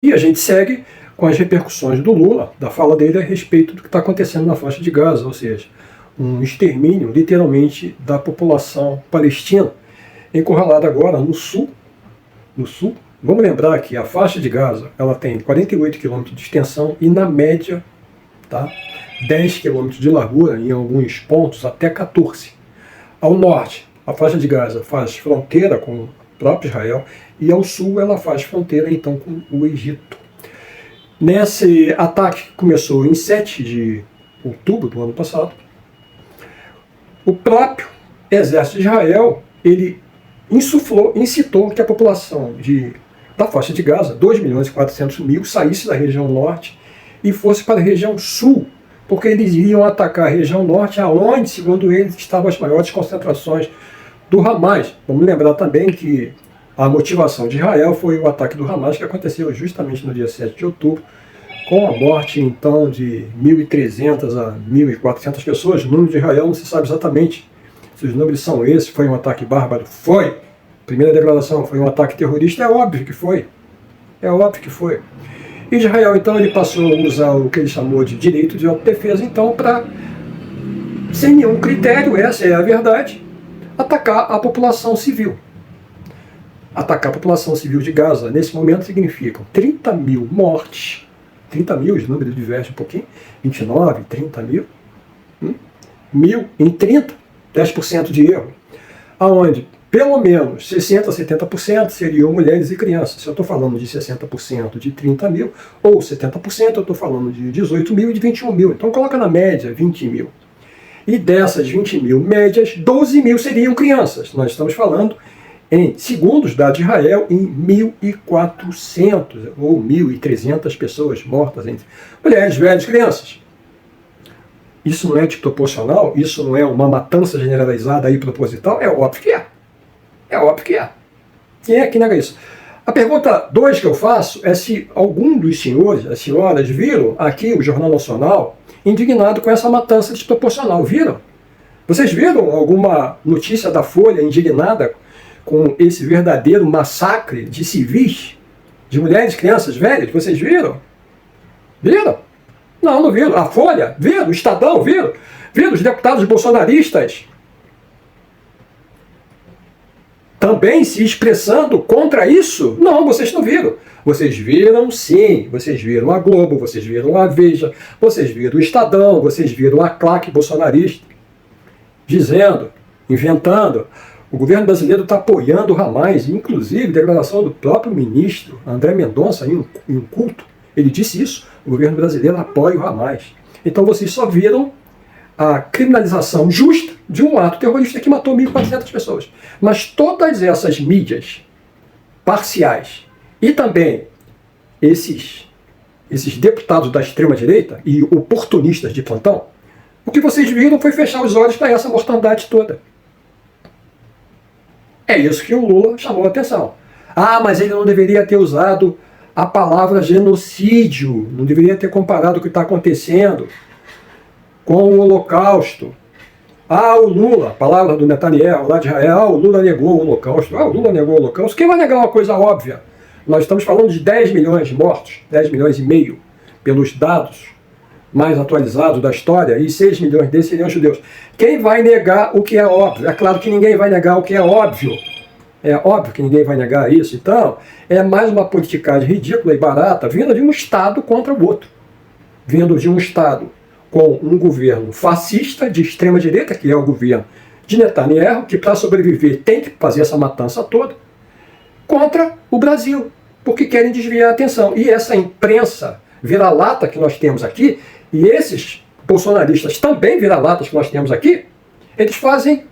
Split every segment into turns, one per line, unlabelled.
E a gente segue com as repercussões do Lula, da fala dele a respeito do que está acontecendo na faixa de Gaza, ou seja, um extermínio, literalmente, da população palestina, encurralada agora no sul. No sul, vamos lembrar que a faixa de Gaza ela tem 48 quilômetros de extensão e, na média, tá, 10 quilômetros de largura, em alguns pontos até 14. Ao norte, a faixa de Gaza faz fronteira com o próprio Israel, e ao sul ela faz fronteira então com o Egito. Nesse ataque que começou em 7 de outubro do ano passado, o próprio exército de Israel ele incitou que a população da faixa de Gaza, 2.400.000, saísse da região norte e fosse para a região sul, porque eles iriam atacar a região norte, aonde, segundo eles, estavam as maiores concentrações do Hamas. Vamos lembrar também que a motivação de Israel foi o ataque do Hamas, que aconteceu justamente no dia 7 de outubro, com a morte, então, de 1.300 a 1.400 pessoas. O número de Israel não se sabe exatamente se os números são esses. Foi um ataque bárbaro? Foi. Primeira declaração, foi um ataque terrorista? É óbvio que foi. É óbvio que foi. Israel, então, ele passou a usar o que ele chamou de direito de autodefesa, então, para, sem nenhum critério, essa é a verdade, atacar a população civil. Atacar a população civil de Gaza, nesse momento, significa 30 mil mortes. 30 mil, os números divergem um pouquinho, 29, 30 mil, 1.000 em 30, 10% de erro, aonde pelo menos 60% a 70% seriam mulheres e crianças. Se eu estou falando de 60% de 30 mil, ou 70%, eu estou falando de 18 mil e de 21 mil. Então coloca na média 20 mil. E dessas 20 mil médias, 12 mil seriam crianças. Nós estamos falando, segundo os dados de Israel, em 1.400 ou 1.300 pessoas mortas entre mulheres, velhos, crianças. Isso não é desproporcional? Isso não é uma matança generalizada e proposital? É óbvio que é. É óbvio que é. Quem é que nega isso? A pergunta 2 que eu faço é se algum dos senhores, as senhoras, viram aqui o Jornal Nacional indignado com essa matança desproporcional. Viram? Vocês viram alguma notícia da Folha indignada com esse verdadeiro massacre de civis, de mulheres, crianças, velhas? Vocês viram? Viram? Não, não viram. A Folha? Viram? O Estadão? Viram? Viram os deputados bolsonaristas também se expressando contra isso? Não, vocês não viram. Vocês viram sim, vocês viram a Globo, vocês viram a Veja, vocês viram o Estadão, vocês viram a claque bolsonarista, dizendo, inventando, o governo brasileiro está apoiando o Hamas, inclusive declaração do próprio ministro André Mendonça, em um culto, ele disse isso, o governo brasileiro apoia o Hamas. Então vocês só viram a criminalização justa de um ato terrorista que matou 1.400 pessoas. Mas todas essas mídias parciais e também esses deputados da extrema-direita e oportunistas de plantão, o que vocês viram foi fechar os olhos para essa mortandade toda. É isso que o Lula chamou a atenção. Ah, mas ele não deveria ter usado a palavra genocídio, não deveria ter comparado o que está acontecendo com o Holocausto. Ah, o Lula, palavra do Netanyahu lá de Israel, o Lula negou o Holocausto. Ah, o Lula negou o Holocausto. Quem vai negar uma coisa óbvia? Nós estamos falando de 10 milhões de mortos, 10 milhões e meio, pelos dados mais atualizados da história, e 6 milhões desses seriam judeus. Quem vai negar o que é óbvio? É claro que ninguém vai negar o que é óbvio. É óbvio que ninguém vai negar isso. Então, é mais uma politicagem ridícula e barata, vinda de um Estado contra o outro. Vindo de um Estado com um governo fascista de extrema-direita, que é o governo de Netanyahu, que para sobreviver tem que fazer essa matança toda, contra o Brasil, porque querem desviar a atenção. E essa imprensa vira-lata que nós temos aqui, e esses bolsonaristas também vira-latas que nós temos aqui, eles fazem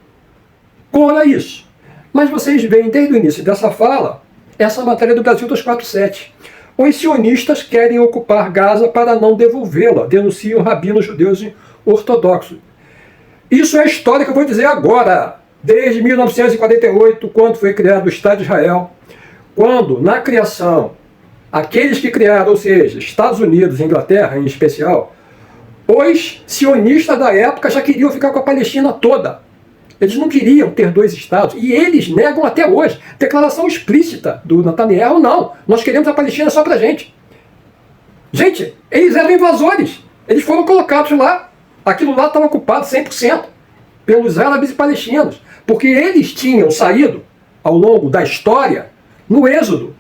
cor a isso. Mas vocês veem desde o início dessa fala, essa matéria do Brasil 247. Os sionistas querem ocupar Gaza para não devolvê-la, denunciam rabinos judeus e ortodoxos. Isso é a história que eu vou dizer agora. Desde 1948, quando foi criado o Estado de Israel, quando, na criação, aqueles que criaram, ou seja, Estados Unidos e Inglaterra em especial, os sionistas da época já queriam ficar com a Palestina toda. Eles não queriam ter 2 estados, e eles negam até hoje. Declaração explícita do Netanyahu, não. Nós queremos a Palestina só pra gente. Gente, eles eram invasores. Eles foram colocados lá. Aquilo lá estava ocupado 100% pelos árabes e palestinos. Porque eles tinham saído, ao longo da história, no Êxodo.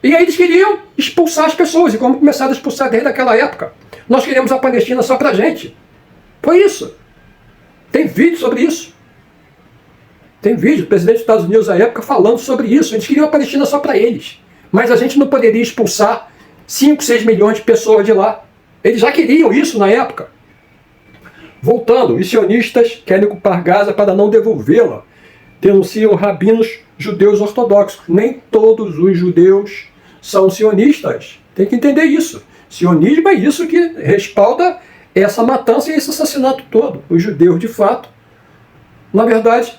E aí eles queriam expulsar as pessoas. E como começaram a expulsar desde aquela época. Nós queremos a Palestina só pra gente. Foi isso. Tem vídeo sobre isso. Tem vídeo do presidente dos Estados Unidos na época falando sobre isso. Eles queriam a Palestina só para eles. Mas a gente não poderia expulsar 5, 6 milhões de pessoas de lá. Eles já queriam isso na época. Voltando, os sionistas querem ocupar Gaza para não devolvê-la. Denunciam rabinos judeus ortodoxos. Nem todos os judeus são sionistas. Tem que entender isso. Sionismo é isso que respalda essa matança e esse assassinato todo. Os judeus, de fato, na verdade,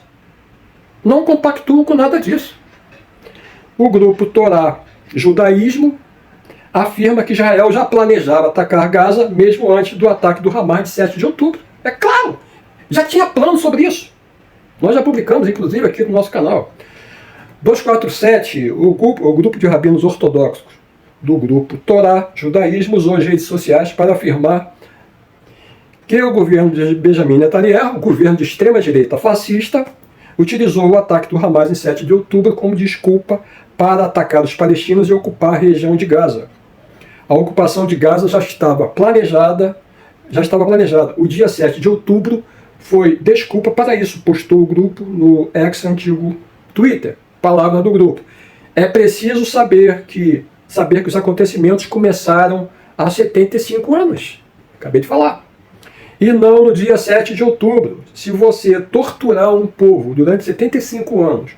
não compactuam com nada disso. O grupo Torá Judaísmo afirma que Israel já planejava atacar Gaza mesmo antes do ataque do Hamas de 7 de outubro. É claro, já tinha plano sobre isso. Nós já publicamos, inclusive, aqui no nosso canal. 247, o grupo de rabinos ortodoxos do grupo Torá Judaísmo usou as redes sociais para afirmar que o governo de Benjamin Netanyahu, o governo de extrema-direita fascista, utilizou o ataque do Hamas em 7 de outubro como desculpa para atacar os palestinos e ocupar a região de Gaza. A ocupação de Gaza já estava planejada. O dia 7 de outubro foi desculpa para isso, postou o grupo no ex-antigo Twitter. Palavra do grupo. É preciso saber que os acontecimentos começaram há 75 anos. Acabei de falar. E não no dia 7 de outubro. Se você torturar um povo durante 75 anos,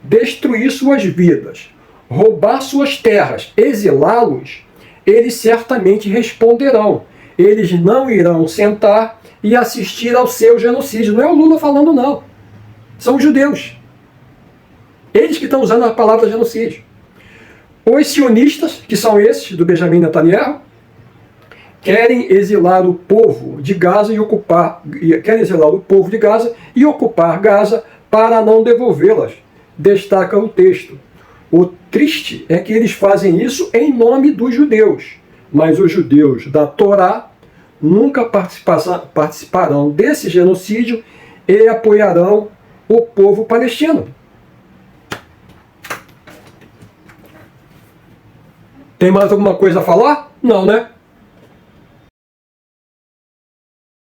destruir suas vidas, roubar suas terras, exilá-los, eles certamente responderão. Eles não irão sentar e assistir ao seu genocídio. Não é o Lula falando, não. São os judeus. Eles que estão usando a palavra genocídio. Os sionistas, que são esses, do Benjamin Netanyahu, querem exilar o povo de Gaza e ocupar Gaza para não devolvê-las. Destaca o texto. O triste é que eles fazem isso em nome dos judeus, mas os judeus da Torá nunca participarão desse genocídio e apoiarão o povo palestino. Tem mais alguma coisa a falar? Não, né?